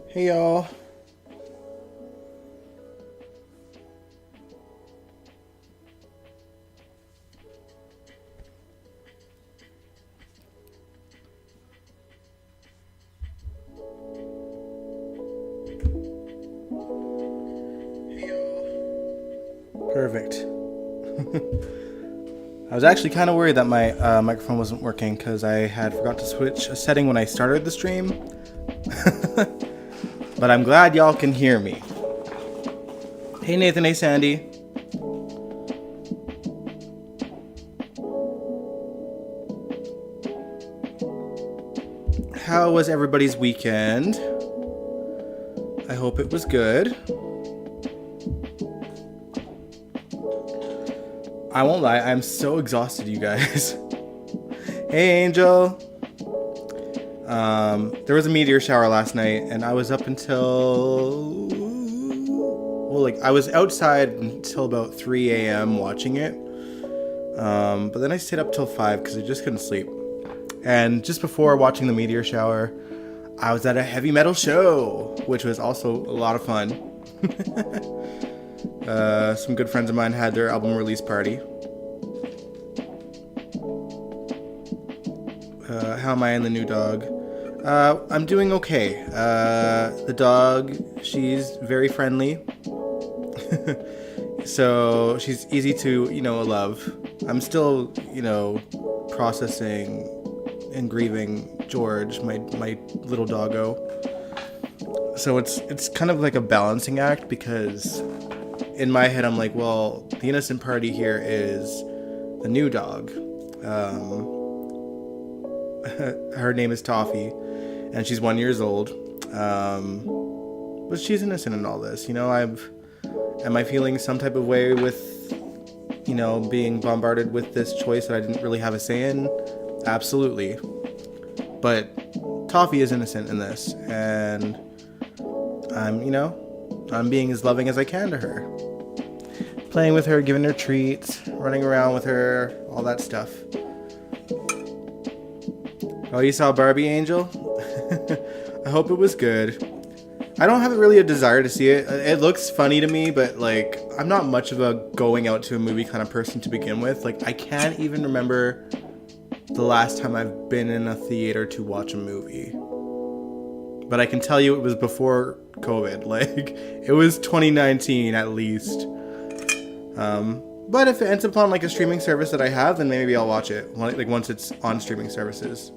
Hey y'all. Perfect. I was actually kind of worried that my microphone wasn't working because I had forgot to switch a setting when I started the stream. But I'm glad y'all can hear me. Hey Nathan, hey Sandy. How was everybody's weekend? I hope it was good. I won't lie, I'm so exhausted, you guys. Hey Angel. There was a meteor shower last night, and I was up until... I was outside until about 3 a.m. watching it. But then I stayed up till 5 because I just couldn't sleep. And just before watching the meteor shower, I was at a heavy metal show, which was also a lot of fun. Some good friends of mine had their album release party. How am I and the new dog? I'm doing okay. The dog, she's very friendly. So she's easy to, love. I'm still, processing and grieving George, my little doggo. So it's kind of like a balancing act because in my head I'm like, well, the innocent party here is the new dog. Her name is Toffee, and she's 1 year old. But she's innocent in all this. Am I feeling some type of way with, being bombarded with this choice that I didn't really have a say in? Absolutely. But Toffee is innocent in this, and I'm being as loving as I can to her. Playing with her, giving her treats, running around with her, all that stuff. Oh, you saw Barbie, Angel? I hope it was good. I don't have really a desire to see it. It looks funny to me, but I'm not much of a going out to a movie kind of person to begin with. I can't even remember the last time I've been in a theater to watch a movie. But I can tell you it was before COVID. It was 2019 at least. But if it ends up on a streaming service that I have, then maybe I'll watch it once it's on streaming services.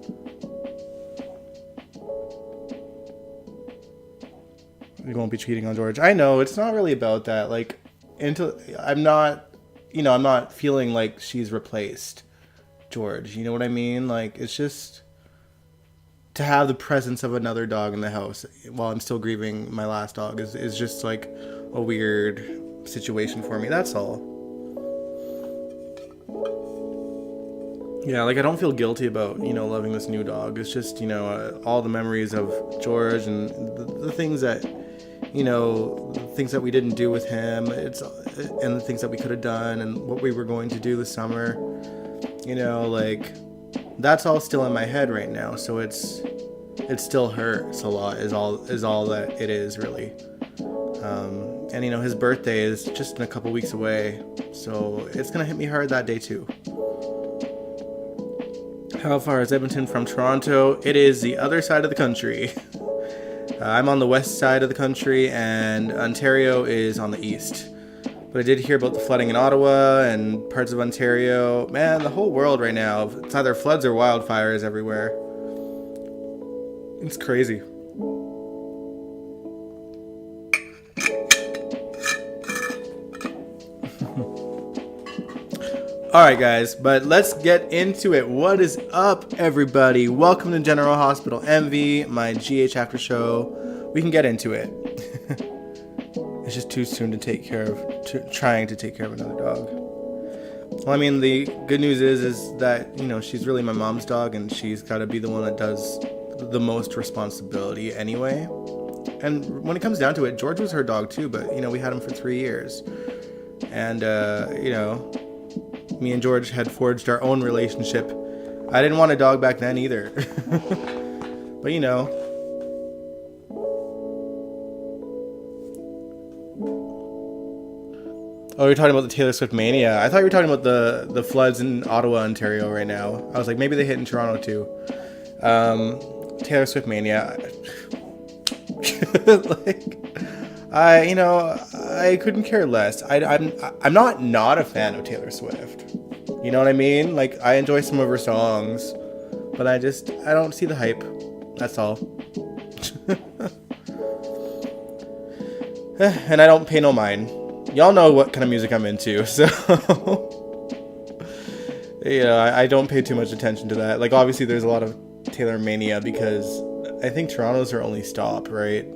We won't be cheating on George. I know it's not really about that. I'm not feeling like she's replaced George. You know what I mean? It's just to have the presence of another dog in the house while I'm still grieving my last dog is just a weird situation for me. That's all. Yeah, I don't feel guilty about, loving this new dog. It's just, all the memories of George and the things that, the things that we didn't do with him, and the things that we could have done and what we were going to do this summer. That's all still in my head right now. So it still hurts a lot is all that it is really. And his birthday is just in a couple weeks away. So it's going to hit me hard that day too. How far is Edmonton from Toronto? It is the other side of the country. I'm on the west side of the country, and Ontario is on the east. But I did hear about the flooding in Ottawa and parts of Ontario. Man, the whole world right now, it's either floods or wildfires everywhere. It's crazy. Alright guys, but let's get into it. What is up, everybody? Welcome to General Hospital MV, my GH after show. We can get into it. It's just too soon to trying to take care of another dog. Well, the good news is that, she's really my mom's dog, and she's got to be the one that does the most responsibility anyway. And when it comes down to it, George was her dog too, but, we had him for 3 years. And, me and George had forged our own relationship. I didn't want a dog back then either. But, Oh, you're talking about the Taylor Swift mania. I thought you were talking about the floods in Ottawa, Ontario right now. I was like, maybe they hit in Toronto too. Taylor Swift mania. I couldn't care less. I'm not a fan of Taylor Swift. You know what I mean? Like, I enjoy some of her songs, but I don't see the hype. That's all. And I don't pay no mind. Y'all know what kind of music I'm into, so I don't pay too much attention to that. Like, obviously there's a lot of Taylor mania because I think Toronto's her only stop, right?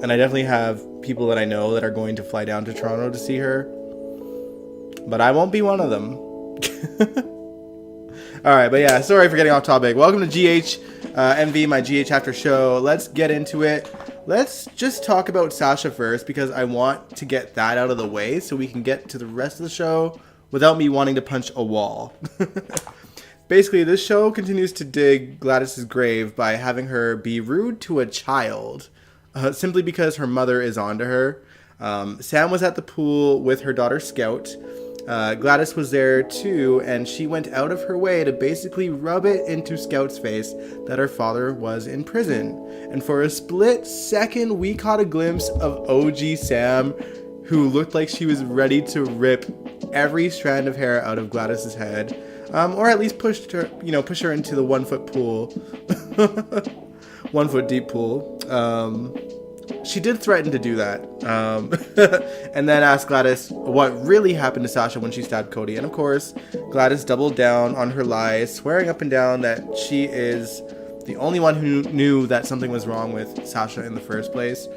And I definitely have people that I know that are going to fly down to Toronto to see her, but I won't be one of them. Alright, but yeah, sorry for getting off topic. Welcome to GH MV, my GH after show. Let's get into it. Let's just talk about Sasha first, because I want to get that out of the way so we can get to the rest of the show without me wanting to punch a wall. Basically, this show continues to dig Gladys's grave by having her be rude to a child, simply because her mother is onto her. Sam was at the pool with her daughter Scout. Gladys was there too, and she went out of her way to basically rub it into Scout's face that her father was in prison. And for a split second, we caught a glimpse of OG Sam, who looked like she was ready to rip every strand of hair out of Gladys's head, or at least push her into the 1 foot pool, 1 foot deep pool. She did threaten to do that, and then asked Gladys what really happened to Sasha when she stabbed Cody. And of course, Gladys doubled down on her lies, swearing up and down that she is the only one who knew that something was wrong with Sasha in the first place.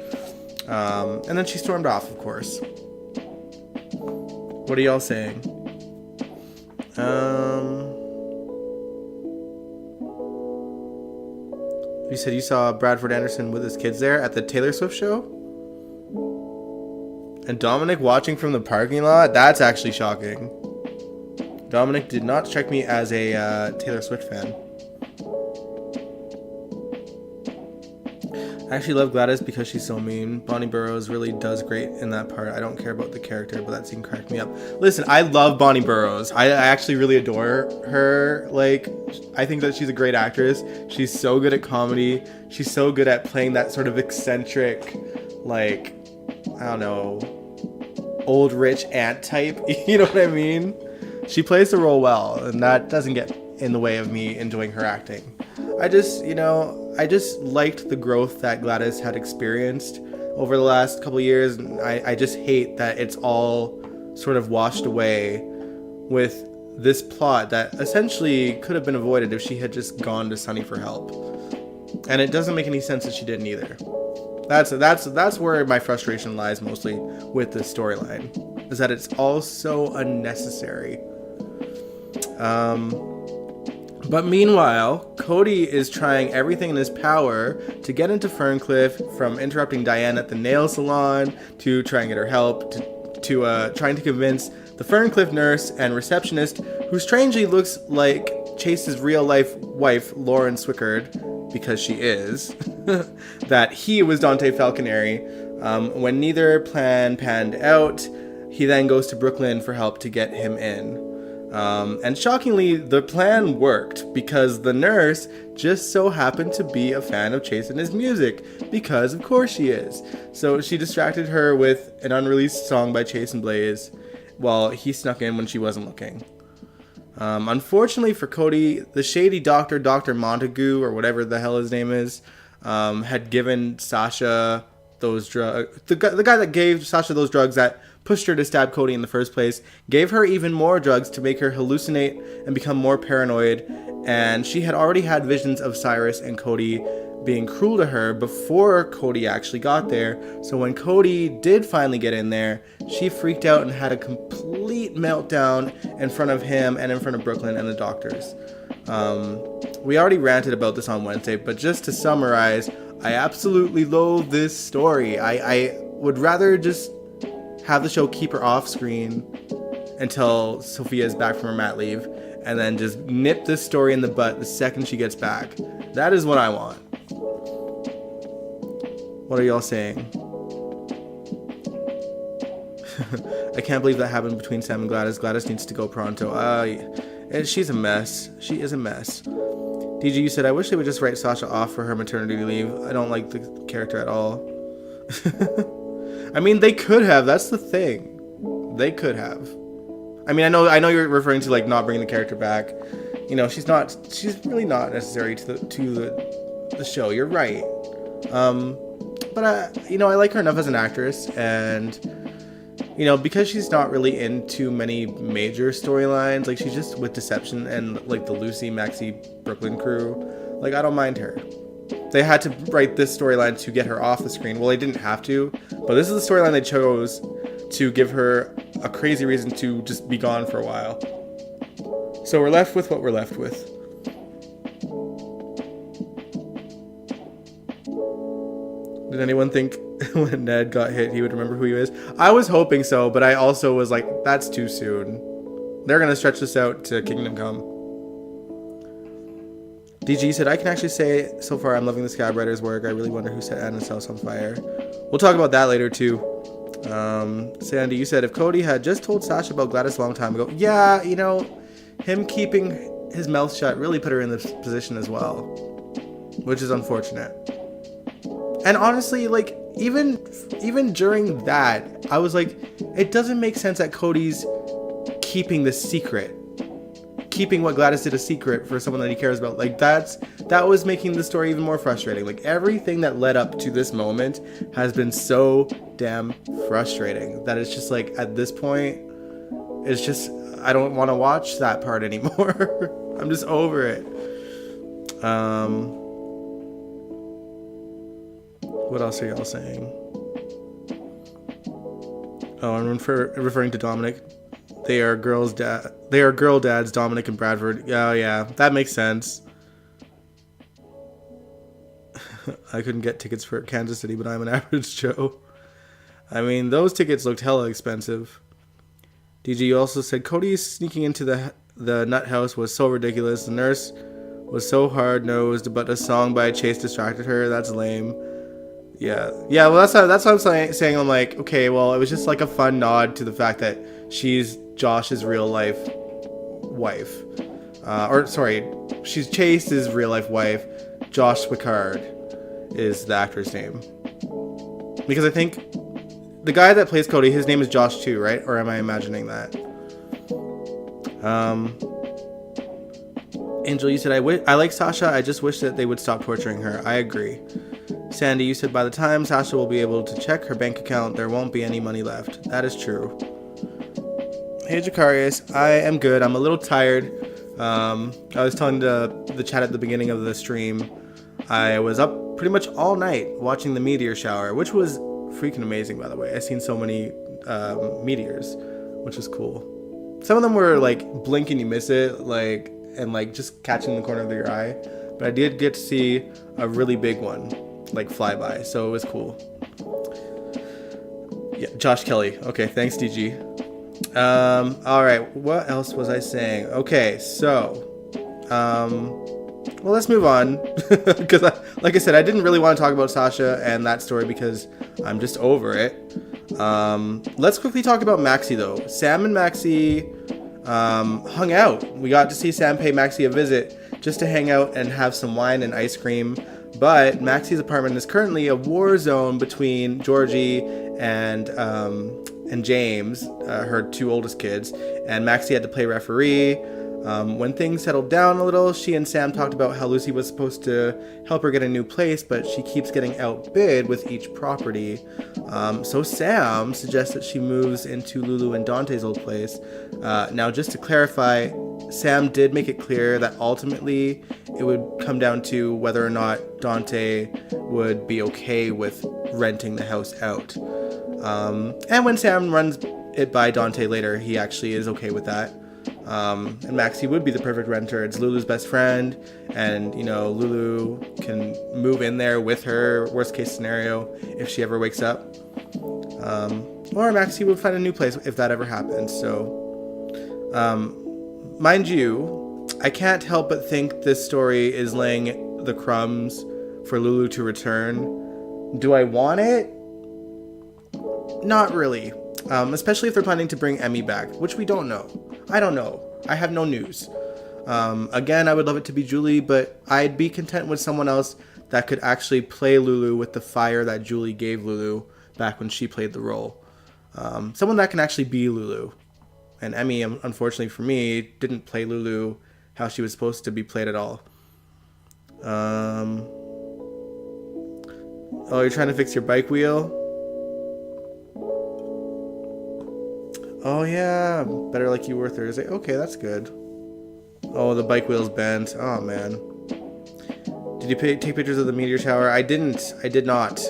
And then she stormed off, of course. What are y'all saying? You said you saw Bradford Anderson with his kids there at the Taylor Swift show? And Dominic watching from the parking lot? That's actually shocking. Dominic did not strike me as a Taylor Swift fan. I actually love Gladys because she's so mean. Bonnie Burrows really does great in that part. I don't care about the character, but that scene cracked me up. Listen, I love Bonnie Burrows. I actually really adore her. Like, I think that she's a great actress. She's so good at comedy. She's so good at playing that sort of eccentric, like, I don't know, old rich aunt type. You know what I mean? She plays the role well, and that doesn't get in the way of me enjoying her acting. I just liked the growth that Gladys had experienced over the last couple of years, and I just hate that it's all sort of washed away with this plot that essentially could have been avoided if she had just gone to Sunny for help. And it doesn't make any sense that she didn't either. That's where my frustration lies mostly with this storyline, is that it's all so unnecessary. But meanwhile, Cody is trying everything in his power to get into Ferncliff, from interrupting Diane at the nail salon to trying to get her help to trying to convince the Ferncliff nurse and receptionist, who strangely looks like Chase's real life wife, Lauren Swickard, because she is, that he was Dante Falconeri. When neither plan panned out, he then goes to Brooklyn for help to get him in. And shockingly, the plan worked, because the nurse just so happened to be a fan of Chase and his music, because of course she is. So she distracted her with an unreleased song by Chase and Blaze, while he snuck in when she wasn't looking. Unfortunately for Cody, the shady doctor, Dr. Montague, or whatever the hell his name is, had given Sasha those drugs. The guy that gave Sasha those drugs that pushed her to stab Cody in the first place, gave her even more drugs to make her hallucinate and become more paranoid, and she had already had visions of Cyrus and Cody being cruel to her before Cody actually got there. So when Cody did finally get in there, she freaked out and had a complete meltdown in front of him and in front of Brooklyn and the doctors. We already ranted about this on Wednesday, but just to summarize, I absolutely loathe this story. I would rather just have the show keep her off screen until Sophia is back from her mat leave, and then just nip this story in the butt the second she gets back. That is what I want. What are y'all saying? I can't believe that happened between Sam and Gladys. Gladys needs to go pronto. She's a mess. She is a mess. DG, you said, I wish they would just write Sasha off for her maternity leave. I don't like the character at all. I mean, they could have. That's the thing. They could have. I mean, I know you're referring to like not bringing the character back. You know, she's really not necessary to the show. You're right. But I like her enough as an actress, and because she's not really into many major storylines, like she's just with Deception and like the Lucy, Maxie, Brooklyn crew. Like, I don't mind her. They had to write this storyline to get her off the screen. Well, they didn't have to, but this is the storyline they chose to give her a crazy reason to just be gone for a while. So we're left with what we're left with. Did anyone think when Ned got hit he would remember who he is? I was hoping so, but I also was like, that's too soon. They're going to stretch this out to Kingdom Come. DG said, I can actually say so far I'm loving the Scab Writer's work. I really wonder who set Anna's house on fire. We'll talk about that later too. Sandy, you said if Cody had just told Sasha about Gladys a long time ago. Yeah, him keeping his mouth shut really put her in this position as well, which is unfortunate. And honestly, like, even during that, I was like, it doesn't make sense that Cody's keeping the secret. Keeping what Gladys did a secret for someone that he cares about. Like, that was making the story even more frustrating. Like, everything that led up to this moment has been so damn frustrating that it's just like, at this point, it's just, I don't want to watch that part anymore. I'm just over it. What else are y'all saying? Oh, I'm referring to Dominic. They are girl dads, Dominic and Bradford. Oh yeah, that makes sense. I couldn't get tickets for Kansas City, but I'm an average Joe. I mean, those tickets looked hella expensive. DG, you also said Cody sneaking into the nut house was so ridiculous. The nurse was so hard-nosed, but a song by Chase distracted her. That's lame. Yeah. Well, that's what I'm saying. I'm like, okay, well, it was just like a fun nod to the fact that she's Josh's real life wife, she's Chase's real life wife. Josh Picard is the actor's name, because I think the guy that plays Cody, his name is Josh too, right? Or am I imagining that? Angel, you said I like Sasha. I just wish that they would stop torturing her. I agree. Sandy, you said by the time Sasha will be able to check her bank account, there won't be any money left. That is true. Hey, Jacarius, I am good. I'm a little tired. I was telling the chat at the beginning of the stream, I was up pretty much all night watching the meteor shower, which was freaking amazing, by the way. I've seen so many meteors, which was cool. Some of them were like blink and you miss it, and just catching the corner of your eye. But I did get to see a really big one, like fly by, so it was cool. Yeah, Josh Kelly. Okay, thanks, DG. All right, what else was I saying? Okay, so, well, let's move on, because like I said, I didn't really want to talk about Sasha and that story because I'm just over it. Let's quickly talk about Maxie, though. Sam and Maxie hung out. We got to see Sam pay Maxie a visit just to hang out and have some wine and ice cream. But Maxie's apartment is currently a war zone between Georgie and James, her two oldest kids, and Maxie had to play referee. When things settled down a little, she and Sam talked about how Lucy was supposed to help her get a new place, but she keeps getting outbid with each property. So Sam suggests that she moves into Lulu and Dante's old place. Now, just to clarify, Sam did make it clear that ultimately it would come down to whether or not Dante would be okay with renting the house out. And when Sam runs it by Dante later, he actually is okay with that. And Maxie would be the perfect renter. It's Lulu's best friend, and Lulu can move in there with her, worst case scenario, if she ever wakes up. Or Maxie would find a new place if that ever happens. So Mind you, I can't help but think this story is laying the crumbs for Lulu to return. Do I want it? Not really. Especially if they're planning to bring Emmy back, which we don't know. I don't know. I have no news. Again, I would love it to be Julie, but I'd be content with someone else that could actually play Lulu with the fire that Julie gave Lulu back when she played the role. Someone that can actually be Lulu. And Emmy, unfortunately for me, didn't play Lulu how she was supposed to be played at all. Oh, you're trying to fix your bike wheel? Oh yeah, better like you were Thursday. Okay, that's good. Oh, the bike wheel's bent. Oh man. Did you take pictures of the meteor shower? I didn't. I did not.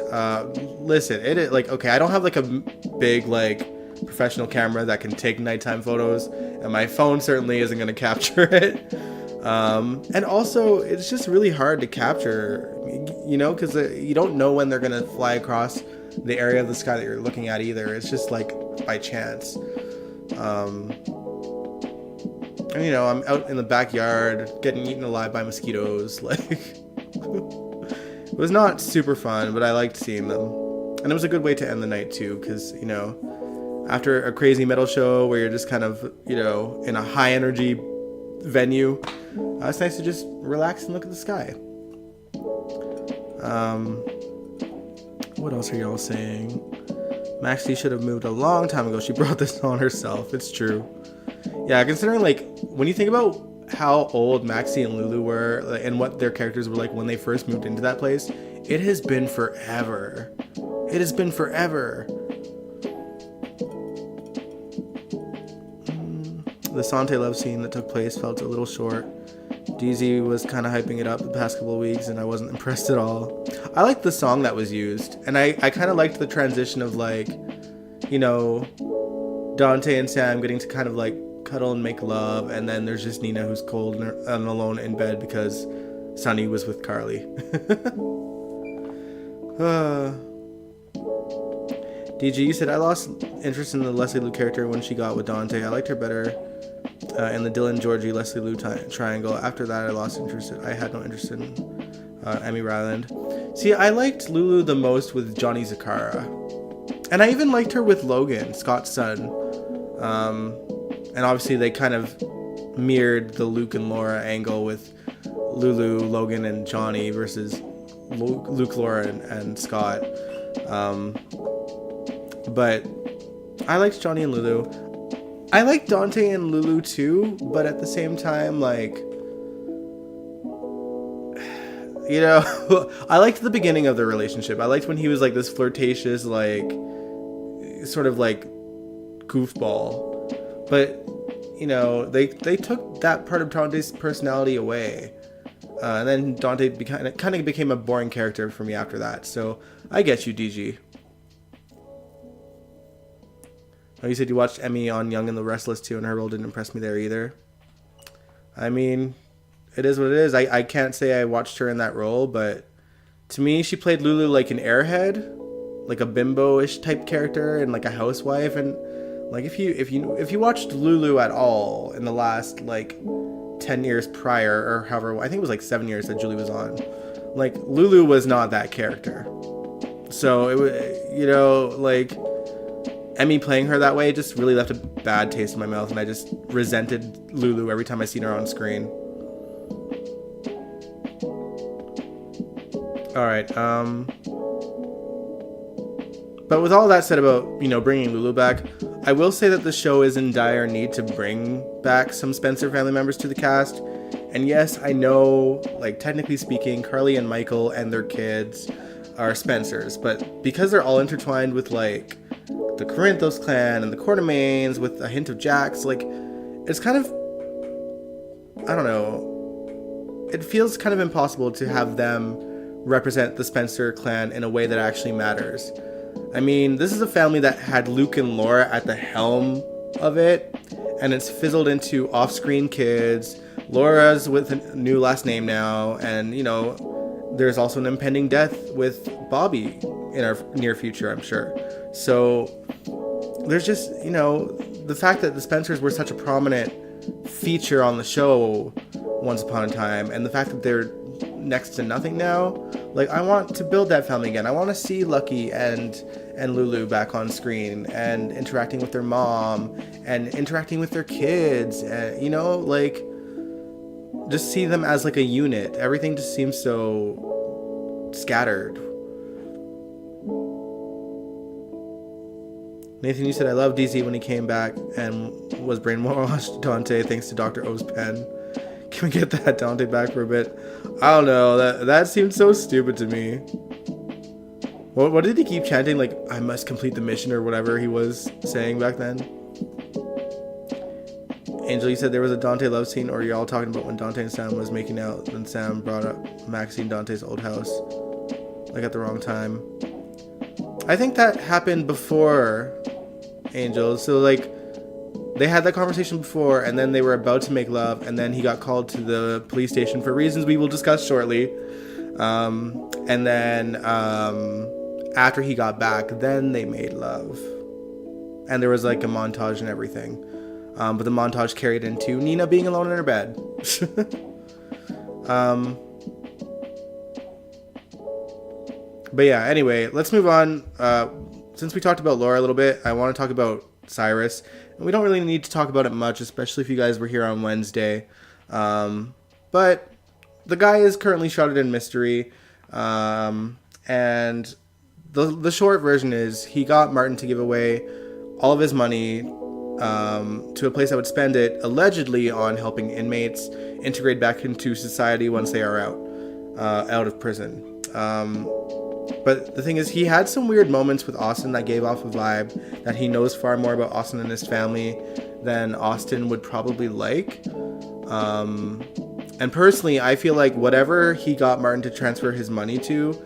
Listen, okay, I don't have like a big like professional camera that can take nighttime photos, and my phone certainly isn't going to capture it. And also, it's just really hard to capture, because you don't know when they're going to fly across the area of the sky that you're looking at either. It's just like by chance. And I'm out in the backyard getting eaten alive by mosquitoes. Like, it was not super fun, but I liked seeing them. And it was a good way to end the night too, because, after a crazy metal show where you're just kind of, in a high energy venue, it's nice to just relax and look at the sky. What else are y'all saying? Maxie should have moved a long time ago. She brought this on herself. It's true. Yeah, considering, like, when you think about how old Maxie and Lulu were, and what their characters were like when they first moved into that place, it has been forever. It has been forever. The Sante love scene that took place felt a little short. DZ was kind of hyping it up the past couple of weeks, and I wasn't impressed at all. I liked the song that was used, and I kind of liked the transition of, like, Dante and Sam getting to kind of, like, cuddle and make love, and then there's just Nina who's cold and alone in bed because Sunny was with Carly. DG, you said, I lost interest in the Leslie Liu character when she got with Dante. I liked her better in the Dylan, Georgie, Leslie Liu triangle. After that, I lost interest. I had no interest in Emmy Ryland. See, I liked Lulu the most with Johnny Zakara. And I even liked her with Logan, Scott's son. And obviously they kind of mirrored the Luke and Laura angle with Lulu, Logan, and Johnny versus Luke, Laura, and Scott. But I liked Johnny and Lulu. I like Dante and Lulu too, but at the same time, like, I liked the beginning of their relationship. I liked when he was like this flirtatious, like, sort of like goofball. But, they took that part of Dante's personality away. And then Dante kind of became a boring character for me after that. So I get you, DG. Oh, you said you watched Emmy on Young and the Restless too, and her role didn't impress me there either. I mean, it is what it is. I can't say I watched her in that role, but to me, she played Lulu like an airhead, like a bimbo-ish type character, and like a housewife. And like if you watched Lulu at all in the last like 10 years prior, or however, I think it was like 7 years that Julie was on, like Lulu was not that character. So it was, like, Emmy playing her that way just really left a bad taste in my mouth, and I just resented Lulu every time I seen her on screen. Alright, but with all that said about, bringing Lulu back, I will say that the show is in dire need to bring back some Spencer family members to the cast. And yes, I know, like, technically speaking, Carly and Michael and their kids are Spencers, but because they're all intertwined with, like, the Corinthos clan and the Quartermains with a hint of Jax, like, it's kind of, I don't know, it feels kind of impossible to have them represent the Spencer clan in a way that actually matters. I mean, this is a family that had Luke and Laura at the helm of it, and it's fizzled into off-screen kids. Laura's with a new last name now, and, there's also an impending death with Bobby in our near future, I'm sure. So there's just, the the fact that the Spencers were such a prominent feature on the show once upon a time, and the fact that they're next to nothing now, like, I want to build that family again. I want to see Lucky and Lulu back on screen and interacting with their mom and interacting with their kids, and, you know, like, just see them as like a unit. Everything just seems so scattered. Nathan, you said, I love DZ when he came back and was brainwashed Dante thanks to Dr. O's pen. Can we get that Dante back for a bit? I don't know. That seemed so stupid to me. What did he keep chanting? Like, I must complete the mission or whatever he was saying back then? Angel, you said there was a Dante love scene, or you're all talking about when Dante and Sam was making out, and Sam brought up Maxine Dante's old house, like at the wrong time. I think that happened before, Angel. So, like, they had that conversation before, and then they were about to make love, and then he got called to the police station for reasons we will discuss shortly. And then after he got back, then they made love. And there was like a montage and everything. But the montage carried into Nina being alone in her bed. But yeah, anyway, let's move on. Since we talked about Laura a little bit, I want to talk about Cyrus. And we don't really need to talk about it much, especially if you guys were here on Wednesday. But the guy is currently shrouded in mystery. And the short version is he got Martin to give away all of his money to a place that would spend it allegedly on helping inmates integrate back into society once they are out of prison. But the thing is, he had some weird moments with Austin that gave off a vibe that he knows far more about Austin and his family than Austin would probably like. And personally, I feel like whatever he got Martin to transfer his money to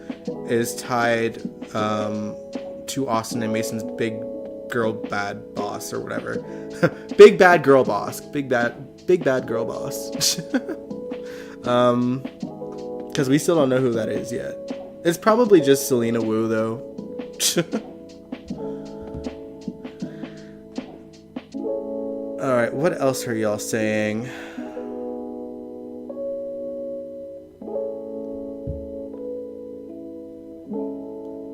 is tied to Austin and Mason's big girl bad boss or whatever. Big bad girl boss. Big bad girl boss. Because we still don't know who that is yet. It's probably just Selena Wu, though. Alright, what else are y'all saying?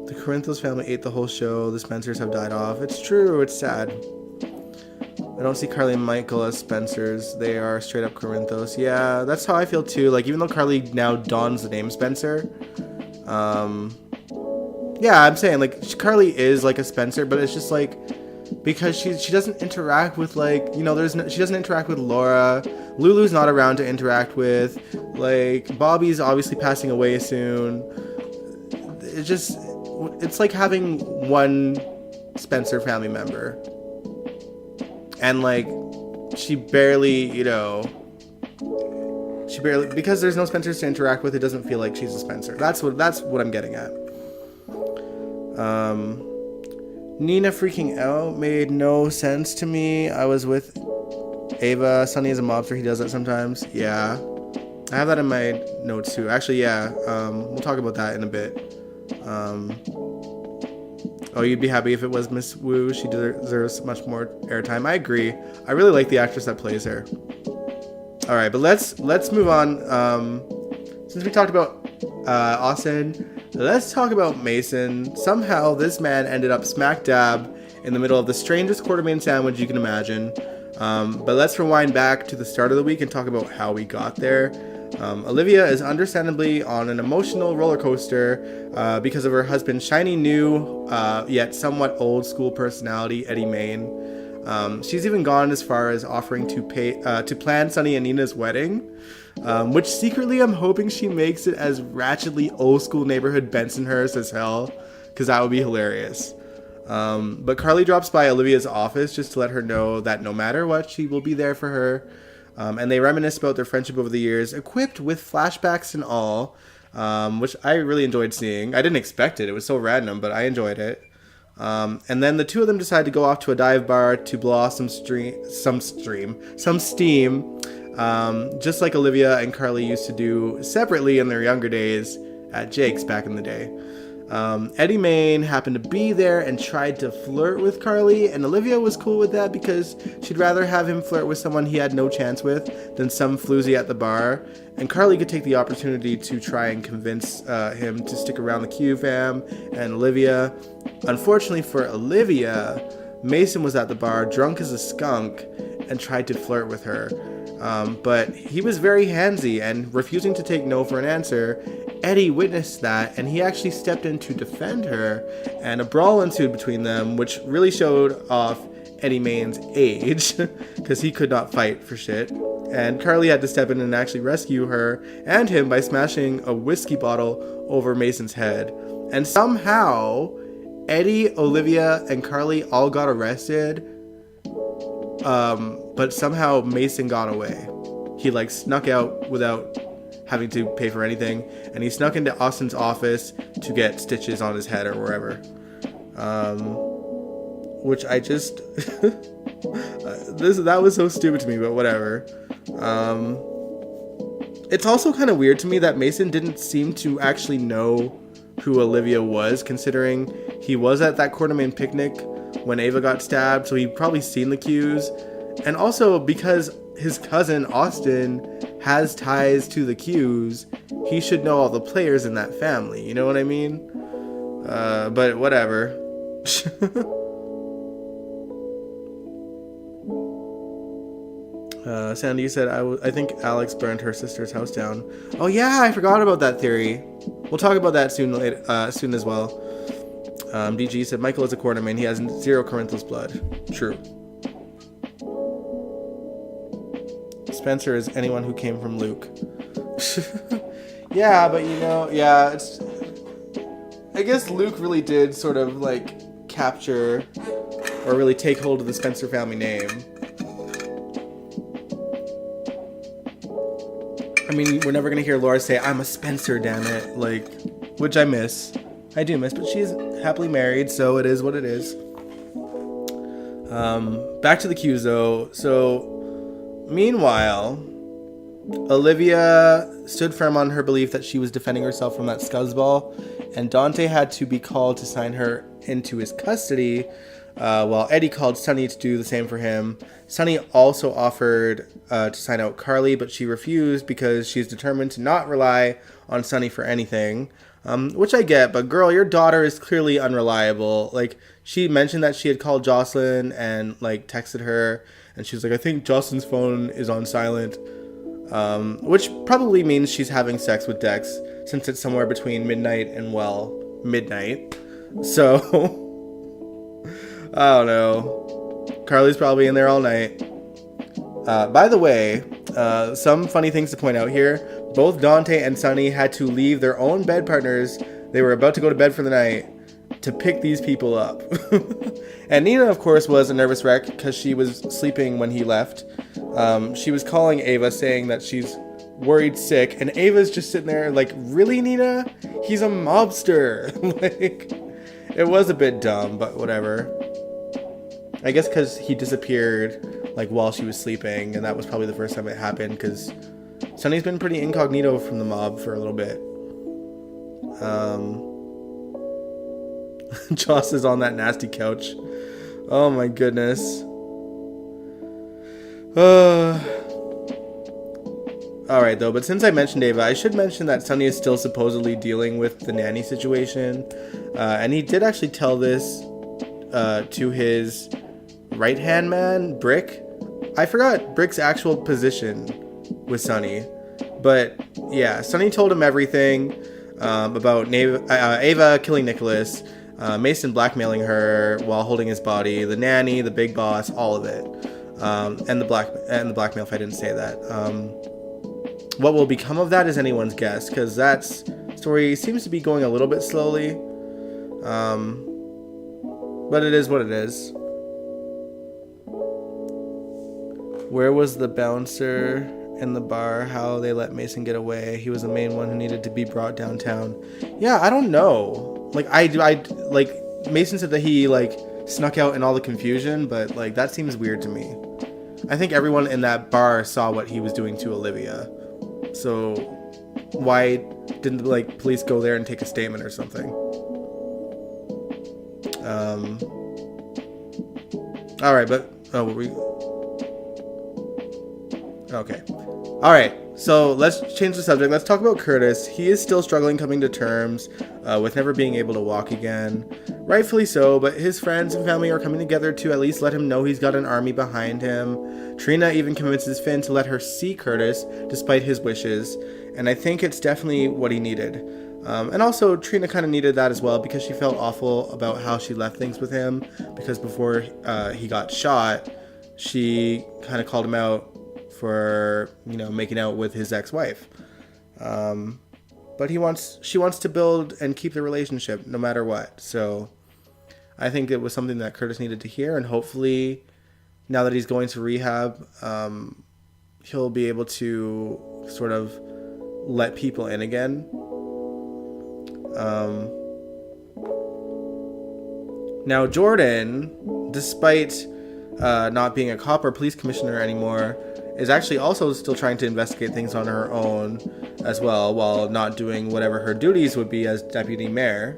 The Corinthos family ate the whole show. The Spencers have died off. It's true, it's sad. I don't see Carly and Michael as Spencers. They are straight up Corinthos. Yeah, that's how I feel too. Like, even though Carly now dons the name Spencer, yeah, I'm saying, like, Carly is like a Spencer, but it's just like, because she doesn't interact with, like, you know, she doesn't interact with Laura. Lulu's not around to interact with. Like, Bobby's obviously passing away soon. It's like having one Spencer family member. And, like, she barely, because there's no Spencers to interact with, it doesn't feel like she's a Spencer. That's what I'm getting at. Nina freaking out made no sense to me. I was with Ava. Sonny is a mobster. He does that sometimes. Yeah. I have that in my notes too. Actually, yeah. We'll talk about that in a bit. Oh, you'd be happy if it was Miss Wu. She deserves much more airtime. I agree. I really like the actress that plays her. All right, but let's move on. Since we talked about Austin, let's talk about Mason. Somehow this man ended up smack dab in the middle of the strangest quartermain sandwich you can imagine. But let's rewind back to the start of the week and talk about how we got there. Olivia is understandably on an emotional roller coaster because of her husband's shiny new, yet somewhat old school personality, Eddie Main. She's even gone as far as offering to plan Sonny and Nina's wedding, which secretly I'm hoping she makes it as ratchetly old school neighborhood Bensonhurst as hell, because that would be hilarious. But Carly drops by Olivia's office just to let her know that no matter what, she will be there for her. And they reminisce about their friendship over the years, equipped with flashbacks and all, which I really enjoyed seeing. I didn't expect it. It was so random, but I enjoyed it. And then the two of them decide to go off to a dive bar to blow off some steam, just like Olivia and Carly used to do separately in their younger days at Jake's back in the day. Eddie Main happened to be there and tried to flirt with Carly, and Olivia was cool with that because she'd rather have him flirt with someone he had no chance with than some floozy at the bar. And Carly could take the opportunity to try and convince him to stick around the Q fam and Olivia. Unfortunately for Olivia, Mason was at the bar, drunk as a skunk, and tried to flirt with her. But he was very handsy and refusing to take no for an answer. Eddie witnessed that, and he actually stepped in to defend her, and a brawl ensued between them, which really showed off Eddie Main's age, because he could not fight for shit. And Carly had to step in and actually rescue her and him by smashing a whiskey bottle over Mason's head. And somehow, Eddie, Olivia, and Carly all got arrested, but somehow Mason got away. He snuck out without having to pay for anything, and he snuck into Austin's office to get stitches on his head or wherever. Which I just that was so stupid to me, but whatever. It's also kind of weird to me that Mason didn't seem to actually know who Olivia was, considering he was at that Quartermain picnic when Ava got stabbed, so he'd probably seen the Qs. And also because his cousin Austin has ties to the Qs, he should know all the players in that family, you know what I mean? But whatever. Sandy said, I think Alex burned her sister's house down. Oh yeah, I forgot about that theory. We'll talk about that soon as well. DG said, Michael is a Quartermain. He has 0 Corinthos blood. True. Spencer is anyone who came from Luke. Yeah, but I guess Luke really did sort of capture or really take hold of the Spencer family name. I mean, we're never gonna hear Laura say, I'm a Spencer, damn it. Which I miss. I do miss, but she's happily married, so it is what it is. Back to the Qs though. So, meanwhile, Olivia stood firm on her belief that she was defending herself from that scuzzball, and Dante had to be called to sign her into his custody, while Eddie called Sunny to do the same for him. Sunny also offered to sign out Carly, but she refused because she's determined to not rely on Sunny for anything. Which I get, but girl, your daughter is clearly unreliable. She mentioned that she had called Jocelyn and texted her, and she was like, I think Jocelyn's phone is on silent, which probably means she's having sex with Dex, since it's somewhere between midnight and midnight. So I don't know. Carly's probably in there all night. By the way, some funny things to point out here. Both Dante and Sunny had to leave their own bed partners. They were about to go to bed for the night to pick these people up. And Nina, of course, was a nervous wreck because she was sleeping when he left. She was calling Ava saying that she's worried sick, and Ava's just sitting there really, Nina? He's a mobster. It was a bit dumb, but whatever. I guess because he disappeared while she was sleeping, and that was probably the first time it happened, because Sunny's been pretty incognito from the mob for a little bit. Joss is on that nasty couch. Oh my goodness. Alright though, but since I mentioned Ava, I should mention that Sunny is still supposedly dealing with the nanny situation. And he did actually tell this to his right-hand man, Brick. I forgot Brick's actual position with Sunny. But yeah, Sunny told him everything about Ava killing Nicholas, Mason blackmailing her while holding his body, the nanny, the big boss, all of it. And the blackmail, if I didn't say that. What will become of that is anyone's guess, because that story seems to be going a little bit slowly. But it is what it is. Where was the bouncer in the bar? How they let Mason get away? He was the main one who needed to be brought downtown. Yeah, I don't know. Mason said that he snuck out in all the confusion, but that seems weird to me. I think everyone in that bar saw what he was doing to Olivia. So why didn't the police go there and take a statement or something? All right, but oh, were we? Okay. All right. So let's change the subject. Let's talk about Curtis. He is still struggling coming to terms with never being able to walk again. Rightfully so, but his friends and family are coming together to at least let him know he's got an army behind him. Trina even convinces Finn to let her see Curtis despite his wishes, and I think it's definitely what he needed. And also, Trina kind of needed that as well because she felt awful about how she left things with him, because before he got shot, she kind of called him out for, making out with his ex-wife. But she wants to build and keep the relationship no matter what. So I think it was something that Curtis needed to hear, and hopefully now that he's going to rehab, he'll be able to sort of let people in again. Now Jordan, despite not being a cop or police commissioner anymore, is actually also still trying to investigate things on her own as well, while not doing whatever her duties would be as deputy mayor.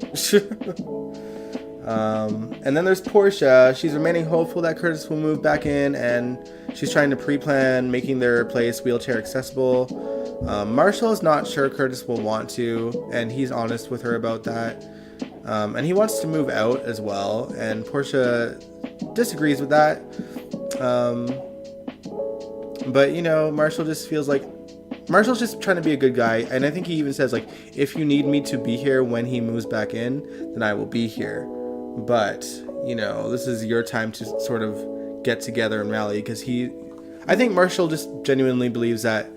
And then there's Portia. She's remaining hopeful that Curtis will move back in, and she's trying to pre-plan making their place wheelchair accessible. Marshall is not sure Curtis will want to, and he's honest with her about that. And he wants to move out as well, and Portia disagrees with that. But Marshall just feels like Marshall's just trying to be a good guy, and I think he even says, like, if you need me to be here when he moves back in, then I will be here. But this is your time to sort of get together and rally, because I think Marshall just genuinely believes that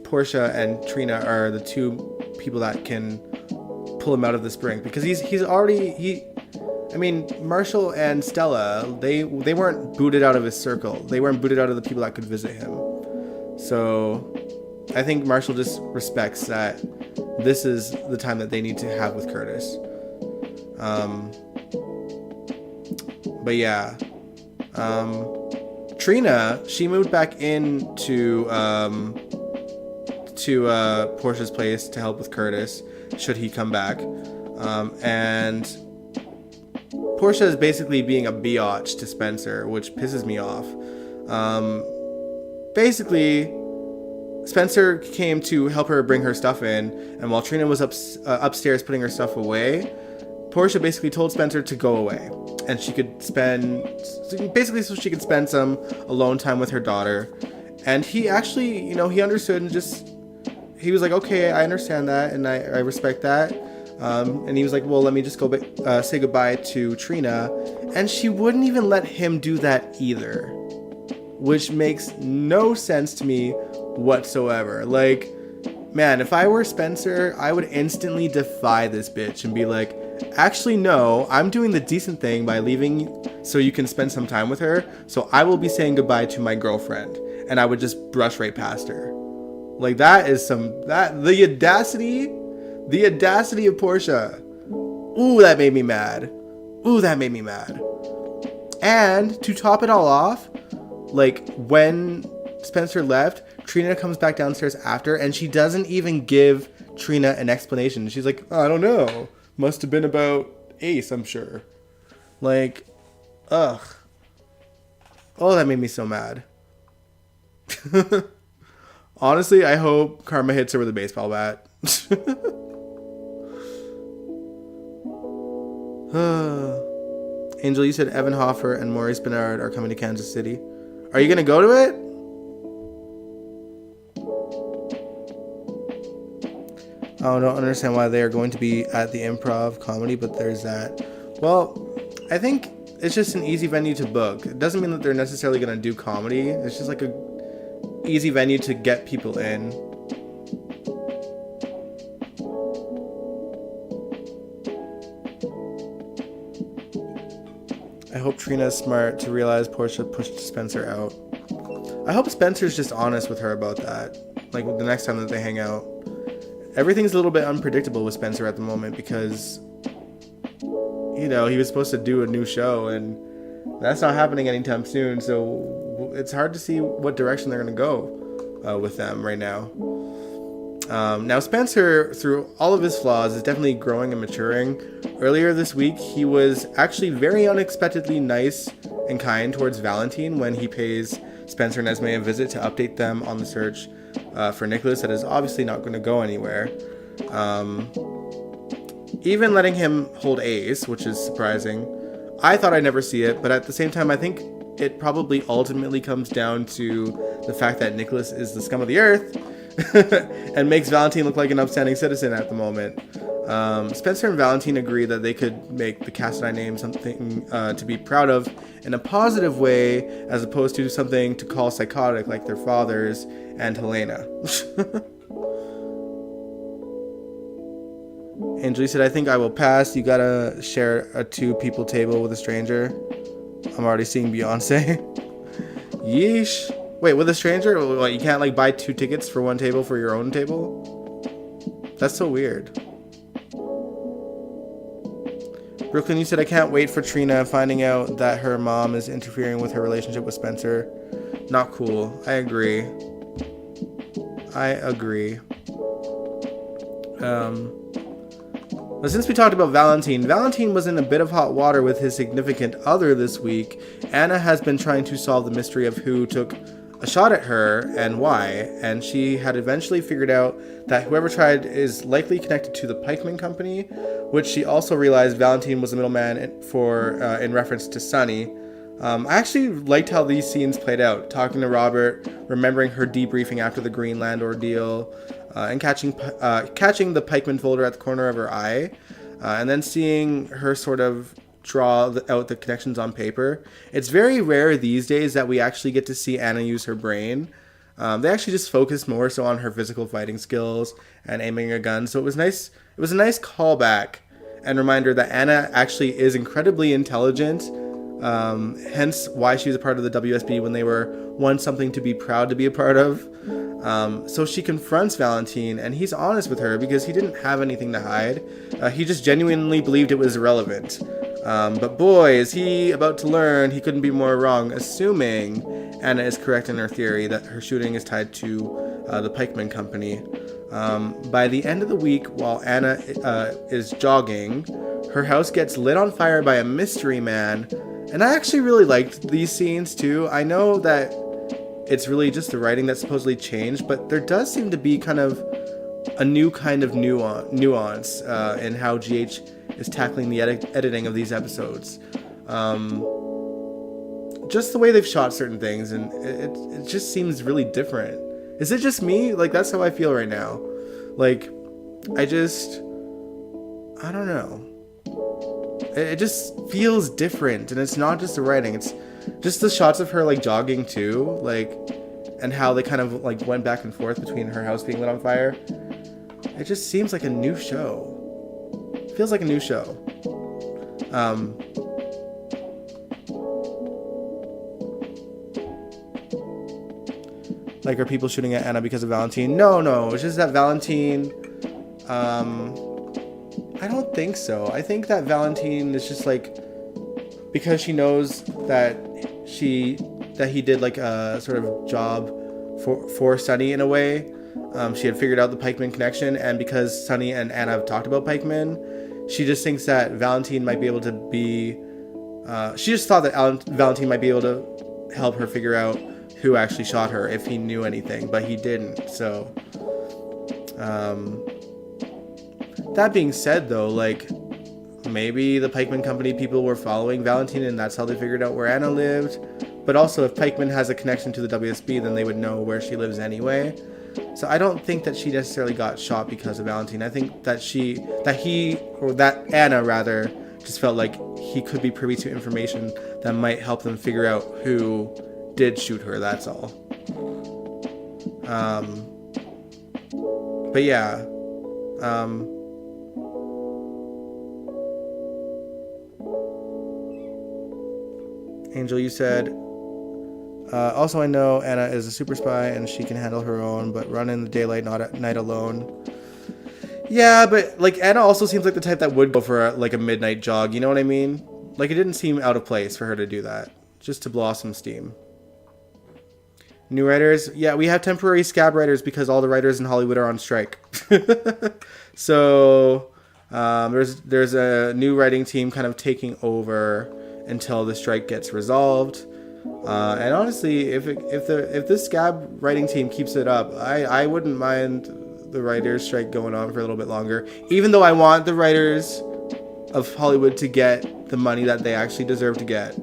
Portia and Trina are the two people that can pull him out of this brink, because Marshall and Stella, they weren't booted out of his circle. They weren't booted out of the people that could visit him. So I think Marshall just respects that this is the time that they need to have with Curtis. But yeah, Trina, she moved back into Portia's place to help with Curtis should he come back, and Portia is basically being a biatch to Spencer, which pisses me off. Basically, Spencer came to help her bring her stuff in, and while Trina was upstairs putting her stuff away, Portia basically told Spencer to go away, and so she could spend some alone time with her daughter. And he actually, he understood, and he was like, okay, I understand that, and I respect that. And he was like, well, let me just go say goodbye to Trina. And she wouldn't even let him do that either, which makes no sense to me whatsoever. Like, man, if I were Spencer, I would instantly defy this bitch and be like, actually, no, I'm doing the decent thing by leaving so you can spend some time with her. So I will be saying goodbye to my girlfriend. And I would just brush right past her. Like, the audacity of Portia. Ooh, that made me mad. And to top it all off, like, when Spencer left, Trina comes back downstairs after, and she doesn't even give Trina an explanation. She's like, I don't know. Must have been about Ace, I'm sure. Like, ugh. Oh, that made me so mad. Honestly, I hope Karma hits her with a baseball bat. Angel, you said Evan Hoffer and Maurice Bernard are coming to Kansas City. Are you going to go to it? I don't understand why they are going to be at the Improv Comedy, but there's that. Well, I think it's just an easy venue to book. It doesn't mean that they're necessarily going to do comedy. It's just like a easy venue to get people in. I hope Trina's smart to realize Portia pushed Spencer out. I hope Spencer's just honest with her about that. Like, the next time that they hang out. Everything's a little bit unpredictable with Spencer at the moment because, he was supposed to do a new show, and that's not happening anytime soon. So it's hard to see what direction they're going to go with them right now. Now, Spencer, through all of his flaws, is definitely growing and maturing. Earlier this week, he was actually very unexpectedly nice and kind towards Valentine when he pays Spencer and Esme a visit to update them on the search for Nicholas that is obviously not going to go anywhere. Even letting him hold Ace, which is surprising. I thought I'd never see it, but at the same time, I think it probably ultimately comes down to the fact that Nicholas is the scum of the earth and makes Valentine look like an upstanding citizen at the moment. Spencer and Valentine agree that they could make the Cassadine name something to be proud of in a positive way, as opposed to something to call psychotic like their fathers and Helena. Angel said, I think I will pass. You gotta share a 2-people table with a stranger. I'm already seeing Beyonce. Yeesh. Wait, with a stranger? What, you can't like buy 2 tickets for 1 table for your own table? That's so weird. Brooklyn, you said, I can't wait for Trina finding out that her mom is interfering with her relationship with Spencer. Not cool. I agree. But since we talked about Valentine was in a bit of hot water with his significant other this week. Anna has been trying to solve the mystery of who took a shot at her and why, and she had eventually figured out that whoever tried is likely connected to the Pikeman Company, which she also realized Valentine was the middleman in reference to Sunny. I actually liked how these scenes played out, talking to Robert, remembering her debriefing after the Greenland ordeal, and catching the Pikeman folder at the corner of her eye, and then seeing her sort of draw out the connections on paper. It's very rare these days that we actually get to see Anna use her brain. They actually just focus more so on her physical fighting skills and aiming a gun, so it was nice. It was a nice callback and reminder that Anna actually is incredibly intelligent, hence why she was a part of the WSB when they were once something to be proud to be a part of. So she confronts Valentine, and he's honest with her because he didn't have anything to hide. He just genuinely believed it was irrelevant. But boy, is he about to learn he couldn't be more wrong, assuming Anna is correct in her theory that her shooting is tied to the Pikeman Company. By the end of the week, while Anna is jogging, her house gets lit on fire by a mystery man. And I actually really liked these scenes too. I know that it's really just the writing that supposedly changed, but there does seem to be kind of a new kind of nuance in how GH is tackling the editing of these episodes. Just the way they've shot certain things, and it just seems really different. Is it just me? Like, that's how I feel right now. Like, I don't know. It just feels different, and it's not just the writing. It's just the shots of her, like, jogging, too. Like, and how they kind of, like, went back and forth between her house being lit on fire. It just seems like a new show. It feels like a new show. Like, are people shooting at Anna because of Valentine? No. It's just that Valentine... I don't think so. I think that Valentine is just, like... Because she knows that he did, like, a sort of job for Sunny in a way. She had figured out the Pikeman connection, and because Sunny and Anna have talked about Pikeman, she just thinks that Valentine might be able to be... she just thought that Valentine might be able to help her figure out who actually shot her if he knew anything, but he didn't. So, that being said, though, like, maybe the Pikeman Company people were following Valentine, and that's how they figured out where Anna lived. But also, if Pikeman has a connection to the WSB, then they would know where she lives anyway. So I don't think that she necessarily got shot because of Valentine. I think that Anna rather just felt like he could be privy to information that might help them figure out who did shoot her. That's all. But yeah. Angel, you said, also I know Anna is a super spy and she can handle her own, but run in the daylight, not at night alone. Yeah, but, like, Anna also seems like the type that would go for, a midnight jog, you know what I mean? Like, it didn't seem out of place for her to do that, just to blow off some steam. New writers? Yeah, we have temporary scab writers because all the writers in Hollywood are on strike. So there's a new writing team kind of taking over until the strike gets resolved. And honestly, if this scab writing team keeps it up, I wouldn't mind the writers' strike going on for a little bit longer. Even though I want the writers of Hollywood to get the money that they actually deserve to get.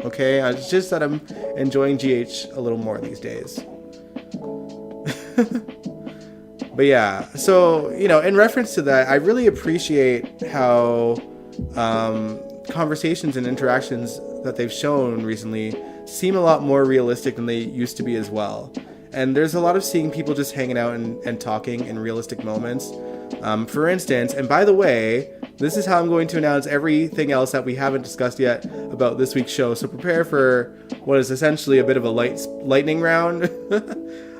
Okay, it's just that I'm enjoying GH a little more these days. But yeah, so, you know, in reference to that, I really appreciate how conversations and interactions that they've shown recently seem a lot more realistic than they used to be as well. And there's a lot of seeing people just hanging out and talking in realistic moments. For instance, and by the way, this is how I'm going to announce everything else that we haven't discussed yet about this week's show. So prepare for what is essentially a bit of a lightning round.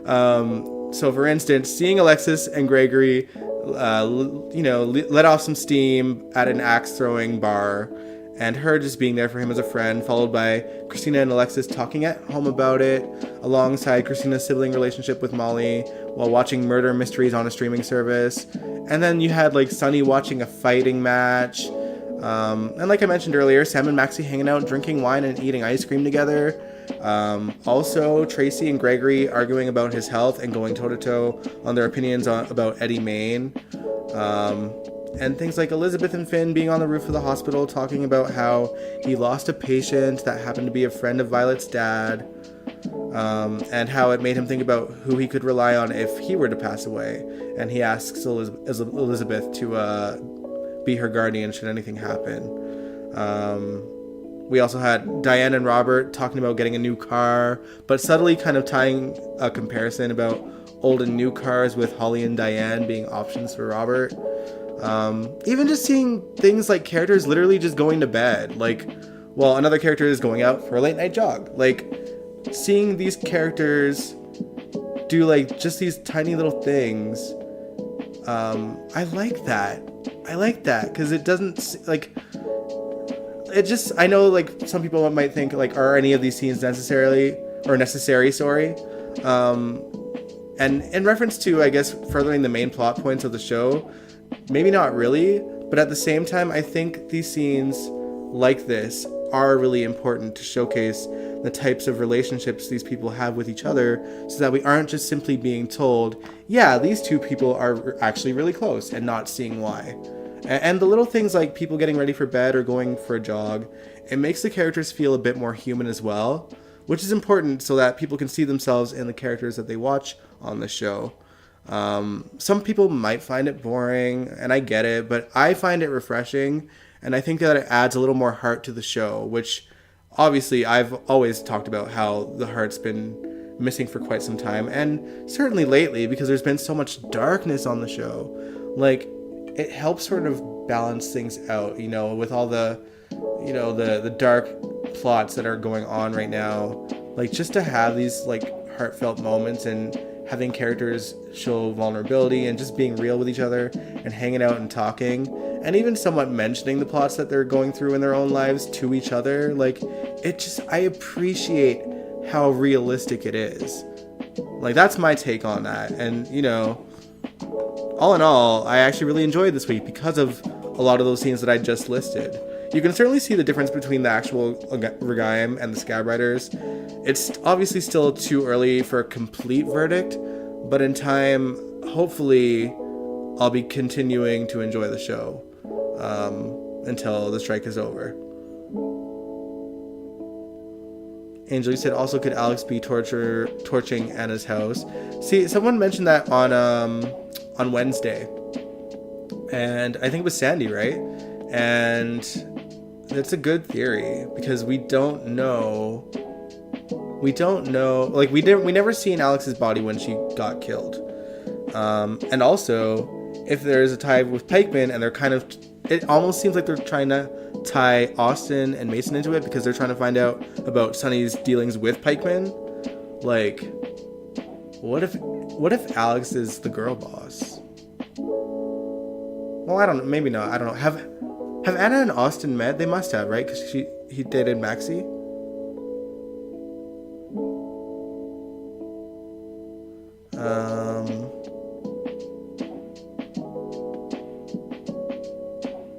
So for instance, seeing Alexis and Gregory, let off some steam at an axe throwing bar, and her just being there for him as a friend, followed by Christina and Alexis talking at home about it, alongside Christina's sibling relationship with Molly, while watching murder mysteries on a streaming service. And then you had like Sunny watching a fighting match. And like I mentioned earlier, Sam and Maxie hanging out, drinking wine and eating ice cream together. Also, Tracy and Gregory arguing about his health and going toe-to-toe on their opinions about Eddie Main. And things like Elizabeth and Finn being on the roof of the hospital talking about how he lost a patient that happened to be a friend of Violet's dad. And how it made him think about who he could rely on if he were to pass away. And he asks Elizabeth to be her guardian should anything happen. We also had Diane and Robert talking about getting a new car, but subtly kind of tying a comparison about old and new cars with Holly and Diane being options for Robert. Even just seeing things like characters literally just going to bed. Like, well, another character is going out for a late night jog. Like, seeing these characters do like just these tiny little things, I like that because it doesn't like it just, I know like some people might think like, are any of these scenes necessary, sorry. And in reference to, I guess, furthering the main plot points of the show, maybe not really, but at the same time, I think these scenes like this are really important to showcase the types of relationships these people have with each other, so that we aren't just simply being told, yeah, these two people are actually really close, and not seeing why. And the little things like people getting ready for bed or going for a jog, it makes the characters feel a bit more human as well, which is important so that people can see themselves in the characters that they watch on the show. Some people might find it boring, and I get it, but I find it refreshing, and I think that it adds a little more heart to the show, which obviously I've always talked about how the heart's been missing for quite some time, and certainly lately, because there's been so much darkness on the show. Like, it helps sort of balance things out, you know, with all the, you know, the dark plots that are going on right now. Like, just to have these like heartfelt moments and having characters show vulnerability and just being real with each other and hanging out and talking, and even somewhat mentioning the plots that they're going through in their own lives to each other. Like, it just, I appreciate how realistic it is. Like, that's my take on that. And, you know, all in all, I actually really enjoyed this week because of a lot of those scenes that I just listed. You can certainly see the difference between the actual Regaim and the Scab Writers. It's obviously still too early for a complete verdict, but in time, hopefully, I'll be continuing to enjoy the show until the strike is over. Angel, you said, also could Alex be torching Anna's house? See, someone mentioned that on Wednesday, and I think it was Sandy, right? And that's a good theory because we don't know. Like, we never seen Alex's body when she got killed. And also, if there's a tie with Pikeman, and they're kind of, it almost seems like they're trying to tie Austin and Mason into it because they're trying to find out about Sonny's dealings with Pikeman. Like, what if Alex is the girl boss? Well, I don't know. Maybe not. I don't know. Have Anna and Austin met? They must have, right? Because he dated Maxie. Um,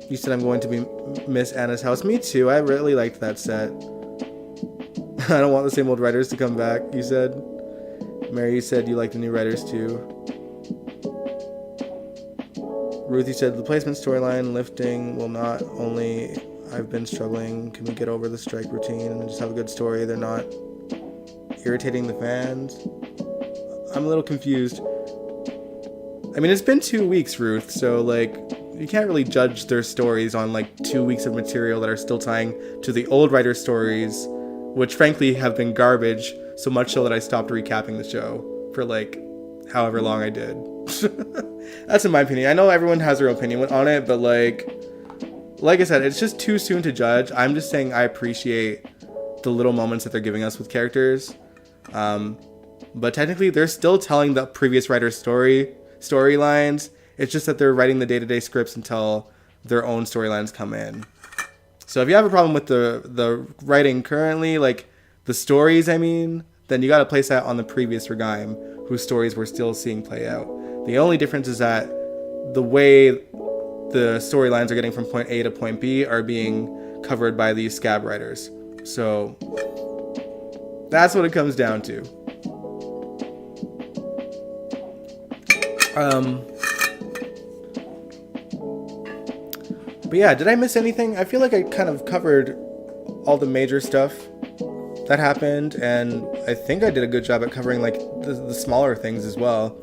you said I'm going to be miss Anna's house. Me too. I really liked that set. I don't want the same old writers to come back, you said. Mary, you said you like the new writers too. Ruthie said the placement storyline lifting will not only I've been struggling. Can we get over the strike routine and just have a good story? They're not irritating the fans. I'm a little confused. I mean, it's been 2 weeks, Ruth, so like you can't really judge their stories on like 2 weeks of material that are still tying to the old writer stories, which frankly have been garbage, so much so that I stopped recapping the show for like however long I did. That's in my opinion. I know everyone has their opinion on it, but like I said, it's just too soon to judge. I'm just saying I appreciate the little moments that they're giving us with characters. But technically, they're still telling the previous writer's storylines. It's just that they're writing the day-to-day scripts until their own storylines come in. So if you have a problem with the writing currently, like the stories, I mean, then you got to place that on the previous Regaim, whose stories we're still seeing play out. The only difference is that the way the storylines are getting from point A to point B are being covered by these scab writers. So that's what it comes down to. But yeah, did I miss anything? I feel like I kind of covered all the major stuff that happened, and I think I did a good job at covering like the smaller things as well.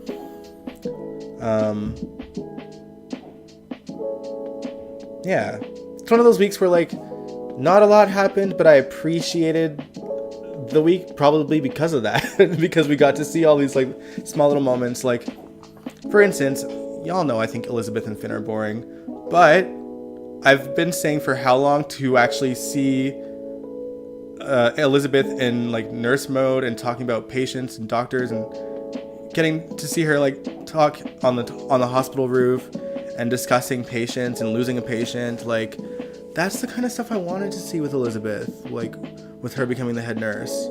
Yeah, it's one of those weeks where like not a lot happened, but I appreciated the week probably because of that. Because we got to see all these like small little moments. Like, for instance, y'all know I think Elizabeth and Finn are boring, but I've been saying for how long to actually see Elizabeth in like nurse mode and talking about patients and doctors, and getting to see her like talk on the hospital roof and discussing patients and losing a patient. Like, that's the kind of stuff I wanted to see with Elizabeth, like with her becoming the head nurse.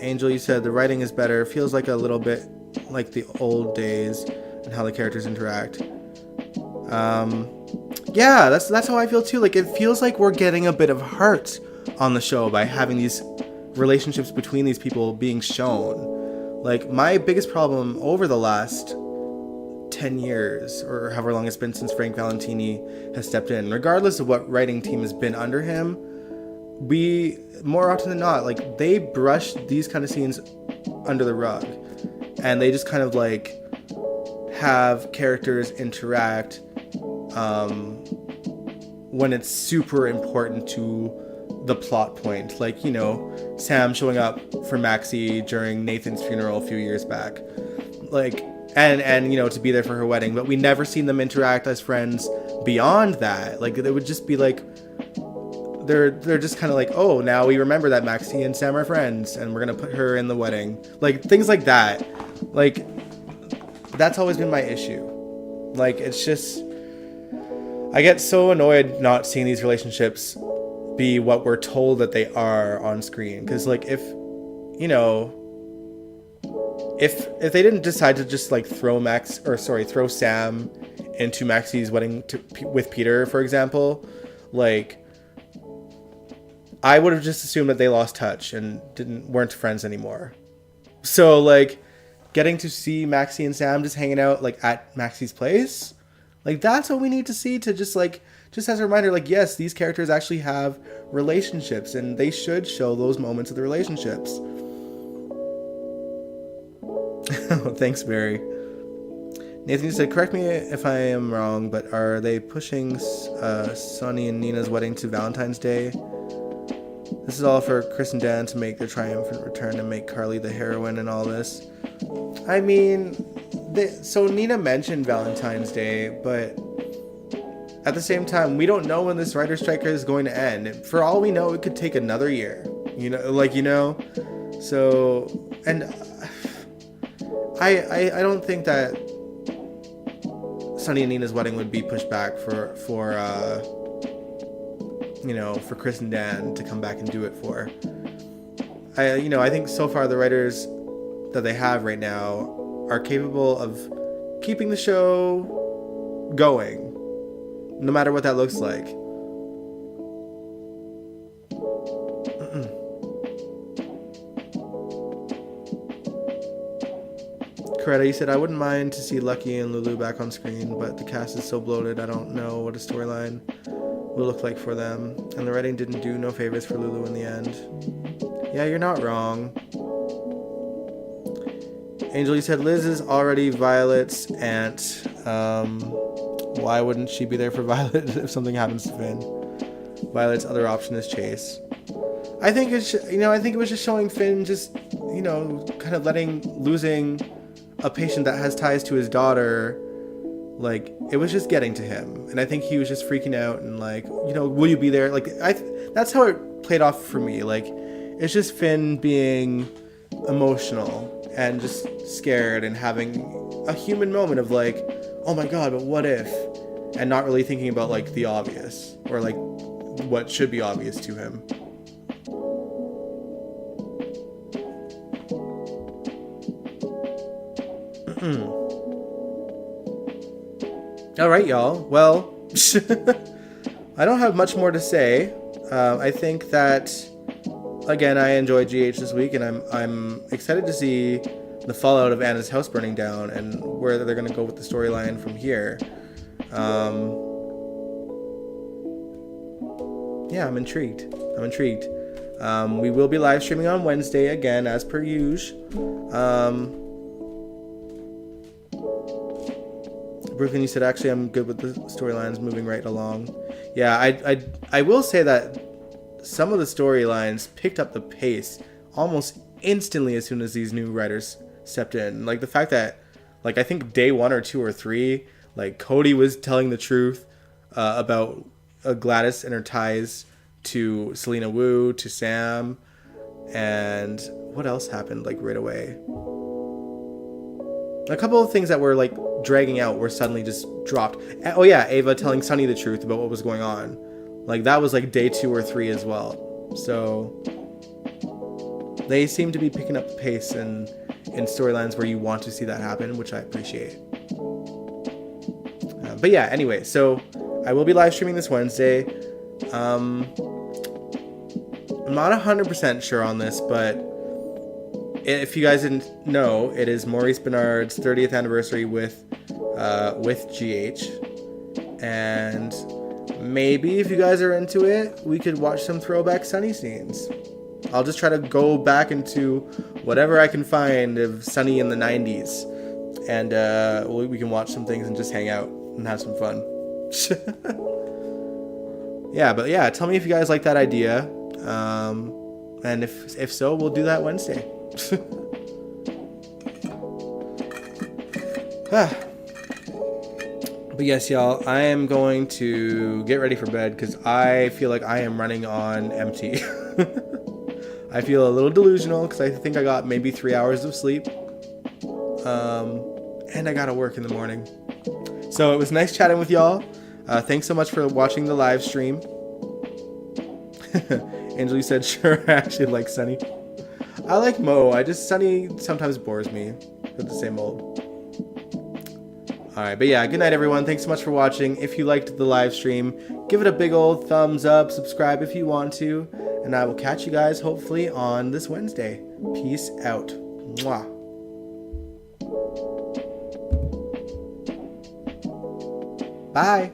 Angel, you said the writing is better. Feels like a little bit like the old days and how the characters interact. Yeah, that's how I feel too. Like, it feels like we're getting a bit of heart on the show by having these relationships between these people being shown. Like, my biggest problem over the last 10 years, or however long it's been since Frank Valentini has stepped in, regardless of what writing team has been under him, we, more often than not, like, they brush these kind of scenes under the rug, and they just kind of like have characters interact when it's super important to the plot point. Like, you know, Sam showing up for Maxie during Nathan's funeral a few years back, like, and you know, to be there for her wedding, but we never seen them interact as friends beyond that. Like, it would just be like they're just kind of like, oh, now we remember that Maxie and Sam are friends and we're gonna put her in the wedding, like things like that. Like, that's always been my issue. Like, it's just, I get so annoyed not seeing these relationships be what we're told that they are on screen. Because, like, if, you know, if they didn't decide to just like throw Sam into Maxie's wedding with Peter, for example, like, I would have just assumed that they lost touch and weren't friends anymore. So, like, getting to see Maxie and Sam just hanging out like at Maxie's place, like, that's what we need to see, to just as a reminder, like, yes, these characters actually have relationships and they should show those moments of the relationships. Thanks, Barry. Nathan, you said, correct me if I am wrong, but are they pushing Sonny and Nina's wedding to Valentine's Day? This is all for Chris and Dan to make their triumphant return and make Carly the heroine and all this. I mean, so Nina mentioned Valentine's Day, but at the same time, we don't know when this writer's strike is going to end. For all we know, it could take another year. You know, like, you know? So, and I don't think that Sonny and Nina's wedding would be pushed back for for Chris and Dan to come back and do it for. I think so far the writers that they have right now are capable of keeping the show going, no matter what that looks like. Coretta, you said, I wouldn't mind to see Lucky and Lulu back on screen, but the cast is so bloated, I don't know what a storyline will look like for them. And the writing didn't do no favors for Lulu in the end. Yeah, you're not wrong. Angel, you said Liz is already Violet's aunt. Why wouldn't she be there for Violet if something happens to Finn? Violet's other option is Chase. I think it was just showing Finn just, kind of losing a patient that has ties to his daughter. Like, it was just getting to him, and I think he was just freaking out and like, will you be there? Like, that's how it played off for me. Like, it's just Finn being emotional and just scared and having a human moment of like, oh my god, but what if? And not really thinking about like the obvious or like what should be obvious to him. All right, y'all. Well, I don't have much more to say. I think that, again, I enjoyed GH this week, and I'm excited to see the fallout of Anna's house burning down and where they're going to go with the storyline from here. Yeah, I'm intrigued. We will be live streaming on Wednesday again, as per usual. Brooklyn, you said, actually, I'm good with the storylines moving right along. Yeah, I will say that some of the storylines picked up the pace almost instantly as soon as these new writers stepped in. Like, the fact that, like, I think day 1 or 2 or 3, like, Cody was telling the truth about Gladys and her ties to Selena Wu, to Sam, and what else happened, like, right away? A couple of things that were, like, dragging out were suddenly just dropped. Oh yeah, Ava telling Sunny the truth about what was going on. Like, that was like day 2 or 3 as well. So they seem to be picking up the pace in storylines where you want to see that happen, which I appreciate. But yeah, anyway, so I will be live streaming this Wednesday. I'm not 100% sure on this, but if you guys didn't know, it is Maurice Bernard's 30th anniversary with GH, and maybe if you guys are into it, we could watch some throwback Sunny scenes. I'll just try to go back into whatever I can find of Sunny in the 90s, and we can watch some things and just hang out and have some fun. Yeah, tell me if you guys like that idea, and if so, we'll do that Wednesday. But yes, y'all, I am going to get ready for bed because I feel like I am running on empty. I feel a little delusional because I think I got maybe 3 hours of sleep, and I gotta work in the morning. So it was nice chatting with y'all. Thanks so much for watching the live stream. Angel, you said, sure, I actually like Sunny. I like Mo. Sunny sometimes bores me with the same old. Alright, but yeah, good night, everyone. Thanks so much for watching. If you liked the live stream, give it a big old thumbs up, subscribe if you want to, and I will catch you guys hopefully on this Wednesday. Peace out. Mwah. Bye.